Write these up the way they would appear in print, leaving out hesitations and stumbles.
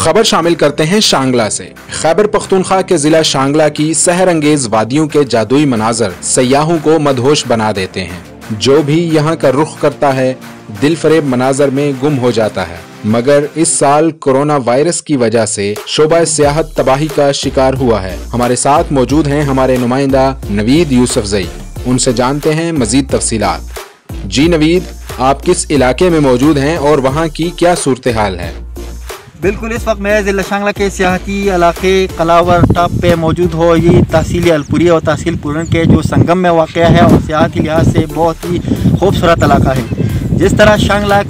خبر شامل کرتے ہیں شانگلہ سے۔ خیبر پختونخوا کے ضلع شانگلہ کی سحر انگیز وادیوں کے جادوئی مناظر سیاحوں کو مدہوش بنا دیتے ہیں۔ جو بھی یہاں کا رخ کرتا ہے دل فریب مناظر میں گم ہو جاتا ہے، مگر اس سال کورونا وائرس کی وجہ سے شعبہ سیاحت تباہی کا شکار ہوا ہے۔ ہمارے ساتھ موجود ہیں ہمارے نمائندہ نوید یوسفزئی، ان سے جانتے ہیں مزید تفصیلات۔ جی نوید، آپ کس علاقے میں موجود ہیں اور وہاں کی کیا صورتحال ہے؟ بالکل، اس وقت میں ضلع شانگلہ کے سیاحتی علاقے قلاور ٹاپ پہ موجود ہو۔ یہ تحصیل الپوری اور تحصیل پورن کے جو سنگم میں واقع ہے اور سیاحتی لحاظ سے بہت ہی خوبصورت علاقہ ہے۔ جس طرح شانگلہ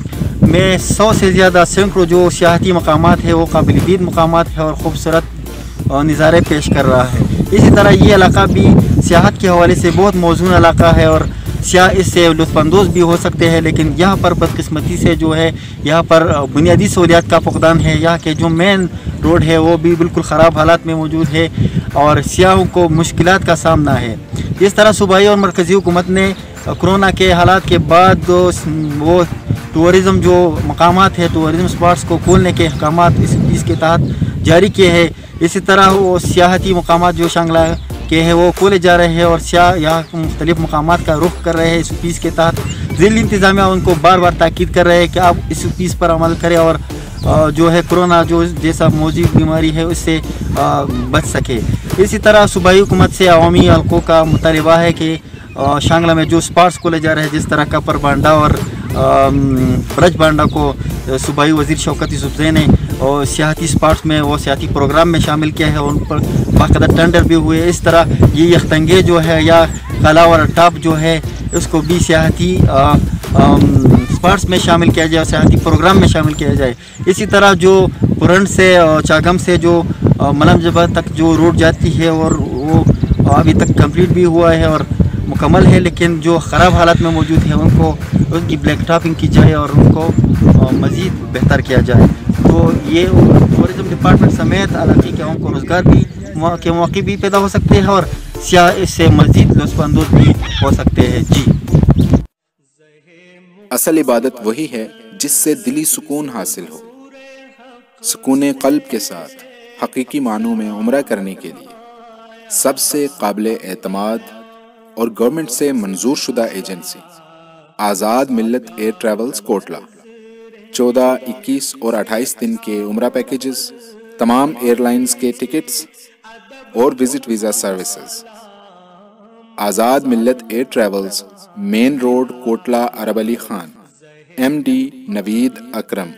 میں 100 سے زیادہ سینکڑوں جو سیاحتی مقامات ہیں وہ قابل دید مقامات ہیں اور خوبصورت نظارے پیش کر رہا ہے۔ اسی طرح یہ علاقہ بھی سیاحت کے حوالے سے بہت موزون علاقہ ہے اور سیاح اس سے لطف اندوز بھی ہو سکتے ہیں، لیکن یہاں پر بدقسمتی سے جو ہے یہاں پر بنیادی سہولیات کا فقدان ہے۔ یہاں کے جو مین روڈ ہے وہ بھی بالکل خراب حالات میں موجود ہے اور سیاحوں کو مشکلات کا سامنا ہے۔ جس طرح صوبائی اور مرکزی حکومت نے کرونا کے حالات کے بعد وہ ٹورزم جو مقامات ہے، ٹورزم سپاٹس کو کھولنے کے احکامات اس کے تحت جاری کیے ہیں، اسی طرح وہ سیاحتی مقامات جو شانگلہ کے ہیں وہ کھولے جا رہے ہیں اور سیاح یہاں مختلف مقامات کا رخ کر رہے ہیں۔ اس پیس کے تحت ضلعی انتظامیہ ان کو بار بار تاکید کر رہے ہیں کہ آپ اس پیس پر عمل کریں اور جو ہے کرونا جو جیسا موذی بیماری ہے اس سے بچ سکے۔ اسی طرح صوبائی حکومت سے عوامی حلقوں کا مطالبہ ہے کہ شانگلہ میں جو سپاٹس کھولے جا رہے ہیں، جس طرح کپر بانڈا اور برج بانڈا کو صوبائی وزیر شوکت یوسفزئی نے اور سیاحتی سپاٹس میں وہ سیاحتی پروگرام میں شامل کیا ہے، ان پر باقاعدہ ٹینڈر بھی ہوئے۔ اس طرح یہ یختنگے جو ہے یا قلاور ٹاپ جو ہے اس کو بھی سیاحتی سپاٹس میں شامل کیا جائے اور سیاحتی پروگرام میں شامل کیا جائے۔ اسی طرح جو پورنڈ سے چاگم سے جو ملم جبہ تک جو روڈ جاتی ہے اور وہ ابھی تک کمپلیٹ بھی ہوا ہے اور مکمل ہے، لیکن جو خراب حالات میں موجود ہیں ان کی بلیک ٹاپنگ کی جائے اور ان کو مزید بہتر کیا جائے۔ تو یہ ٹورزم ڈپارٹمنٹ سمیت علاقے کے عوام کو روزگار بھی کے مواقع بھی پیدا ہو سکتے ہیں اور سیاح اس سے مزید لطف اندوز بھی ہو سکتے ہیں۔ جی، اصل عبادت وہی ہے جس سے دلی سکون حاصل ہو۔ سکون قلب کے ساتھ حقیقی معنوں میں عمرہ کرنے کے لیے سب سے قابل اعتماد اور گورنمنٹ سے منظور شدہ ایجنسی آزاد ملت ایئر ٹریولز کوٹلہ 14، 21 اور 28 دن کے عمرہ پیکیجز، تمام ایئر لائنز کے ٹکٹس اور visit visa services. Azad Millat air travels, main road, Kotla, Arab Ali Khan. MD Naveed اکرم۔